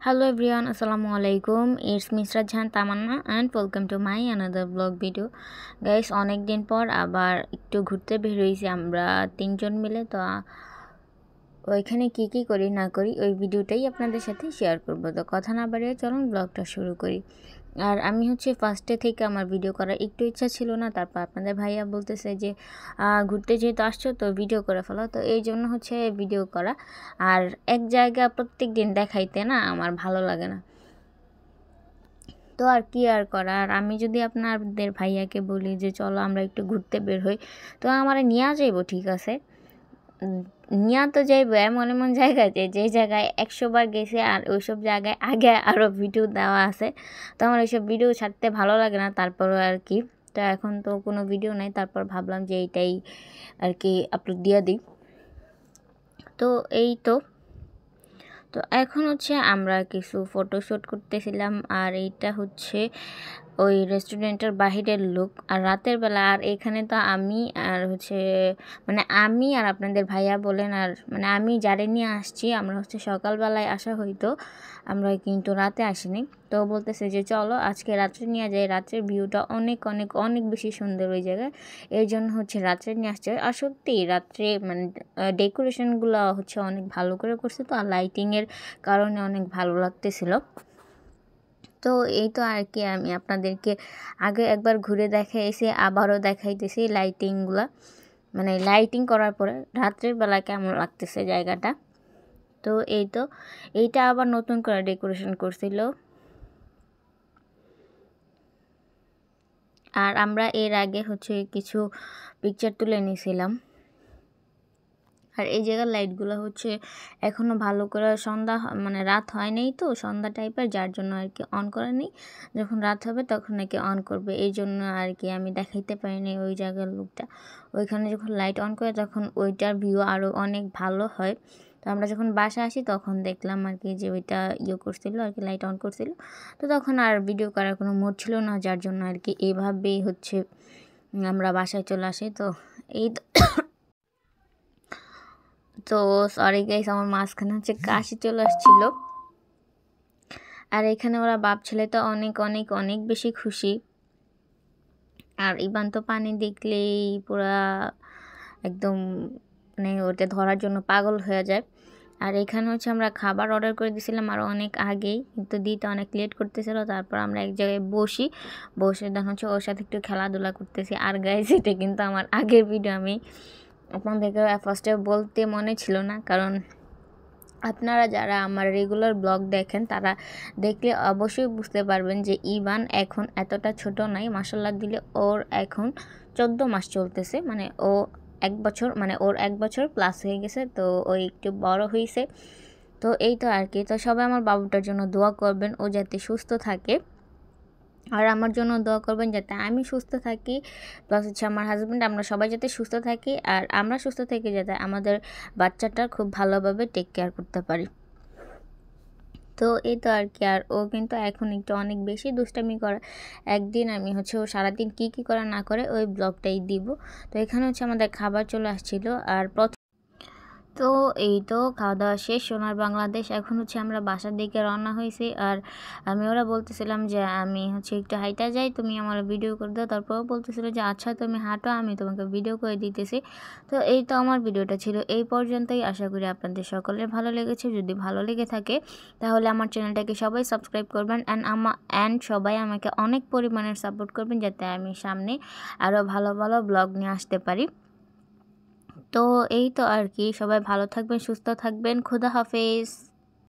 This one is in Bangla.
Hello everyone, Assalamu alaikum. It's Misra Jahan Tamanna and welcome to my another vlog video. Guys, অনেক দিন পর আবার একটু ঘুরতে বের হইছি আমরা তিনজন মিলে। তো ওইখানে কি করি না করি ওই ভিডিওটাই আপনাদের সাথে শেয়ার করব। তো কথা না বাড়িয়ে চলুন ব্লগটা শুরু করি। আর আমি ফার্স্টে থেকে আমার ভিডিও করার একটু ইচ্ছা ছিল না, তারপর আপনাদের ভাইয়া বলতেছে যে ঘুরতে যেহেতু আসছো তো ভিডিও করে ফেলো, তো এই জন্য ভিডিও করা। আর এক জায়গা প্রত্যেক দিন দেখাইতে না আমার ভালো লাগে না, তো আর কি আর করা। আর আমি যদি আপনাদের ভাইয়াকে বলি যে চলো আমরা একটু ঘুরতে বের হই, তো আমার নিয়ে যাইবো, ঠিক আছে নিয়া তো যাইবো এমন এমন জায়গাতে যে জায়গায় 100 বার গেছে, আর ওইসব জায়গায় আগে আরও ভিডিও দেওয়া আছে। তো আমার ওইসব ভিডিও ছাড়তে ভালো লাগে না, তারপরও আর কি। তো এখন তো কোনো ভিডিও নাই, তারপর ভাবলাম যে এইটাই আর কি আপলোড দিয়ে দিই। তো এই তো এখন আমরা কিছু ফটোশ্যুট করতেছিলাম, আর এইটা ওই রেস্টুরেন্টের বাহিরের লুক আর রাতের বেলা। আর এখানে তো আমি আর আমি আর আপনাদের ভাইয়া বলেন, আর আমি যারে নিয়ে আসছি আমরা সকালবেলায় আসা হইতো, আমরা কিন্তু রাতে আসিনি। তো বলতেছে যে চলো আজকে রাত্রে নিয়ে যাই, রাত্রের ভিউটা অনেক অনেক অনেক বেশি সুন্দর ওই জায়গায়, এই জন্য রাত্রে নিয়ে আসছে। আর সত্যি রাত্রে ডেকোরেশনগুলো অনেক ভালো করে করছে, তো আর লাইটিংয়ের কারণে অনেক ভালো লাগতেছিল। তো এই তো আর কি আমি আপনাদেরকে আগে একবার ঘুরে দেখাইছি, আবারও দেখাইতেছি লাইটিংগুলো, লাইটিং করার পরে রাত্রের বেলা কেমন লাগতেছে জায়গাটা। তো এইটা আবার নতুন করে ডেকোরেশন করছিল। আর আমরা এর আগে কিছু পিকচার তুলে নিয়েছিলাম। আর এই জায়গার লাইটগুলো এখনও ভালো করে সন্ধ্যা রাত হয় নাই, তো সন্ধ্যা টাইপের, যার জন্য আর কি অন করে নেই। যখন রাত হবে তখন নাকি অন করবে, এই জন্য আর কি আমি দেখাইতে পারিনি ওই জায়গার লুকটা। ওইখানে যখন লাইট অন করে তখন ওইটার ভিউ আরও অনেক ভালো হয়। তো আমরা যখন বাসা আসি তখন দেখলাম আর কি যে ওইটা করছিল আর কি, লাইট অন করছিল। তো তখন আর ভিডিও করার কোনো মুড ছিল না, যার জন্য আর কি এইভাবেই আমরা বাসায় চলে আসি। তো এই তো সরি গাইস, আমার মাঝখানে কাশি চলে আসছিল। আর এখানে ওরা বাপ ছেলে তো অনেক অনেক অনেক বেশি খুশি। আর ইবান তো পানি দেখলেই পুরা একদম ওটা ধরার জন্য পাগল হয়ে যায়। আর এখানে আমরা খাবার অর্ডার করে দিয়েছিলাম আর অনেক আগেই, কিন্তু দিতে অনেক লেট করতেছিল। তারপর আমরা এক জায়গায় বসে তখন ওর সাথে একটু খেলাধুলা করতেছি। আর গাইস, এটা কিন্তু আমার আগের ভিডিও, আমি আপনাদেরকে ফার্স্টে বলতে মনে ছিল না, কারণ আপনারা যারা আমার রেগুলার ব্লগ দেখেন তারা দেখলে অবশ্যই বুঝতে পারবেন যে ইভান এখন এতটা ছোট নাই। মাশাআল্লাহ দিলে ওর এখন 14 মাস চলতেছে, ও 1 বছর ওর 1 বছর প্লাস হয়ে গেছে, তো ও একটু বড় হয়েছে। তো এই তো আর কি। তো সবাই আমার বাবুটার জন্য দোয়া করবেন, ও যাতে সুস্থ থাকে, আর আমার জন্য দোয়া করবেন যাতে আমি সুস্থ থাকি, প্লাস আমার হাজব্যান্ড, আমরা সবাই যাতে সুস্থ থাকি, আর আমরা সুস্থ থেকে যাতে আমাদের বাচ্চাটা খুব ভালোভাবে টেক কেয়ার করতে পারি। তো এই তো আর কি। আর ও কিন্তু এখন একটু অনেক বেশি দুষ্টামি করে। একদিন আমি ও সারাদিন কি করে না করে ওই ব্লগটাই দিব। তো এখানে আমাদের খাবার চলে আসছিল। আর তো এই তো খাওয়া দাওয়া শেষ সোনার বাংলাদেশ। এখন আমরা বাসার দিকে রওনা হয়েছি। আর আমি ওরা বলতেছিলাম যে আমি একটু হাইটা যাই, তুমি আমার ভিডিও করে দাও। তারপরেও বলতেছিল যে আচ্ছা তুমি হাঁটো, আমি তোমাকে ভিডিও করে দিতেছি। তো এই তো আমার ভিডিওটা ছিল এই পর্যন্তই। আশা করি আপনাদের সকলের ভালো লেগেছে। যদি ভালো লেগে থাকে তাহলে আমার চ্যানেলটাকে সবাই সাবস্ক্রাইব করবেন, অ্যান্ড সবাই আমাকে অনেক পরিমাণের সাপোর্ট করবেন, যাতে আমি সামনে আরও ভালো ভালো ব্লগ নিয়ে আসতে পারি। তো এই তো আর কি, সবাই ভালো থাকবেন, সুস্থ থাকবেন। খোদা হাফেজ।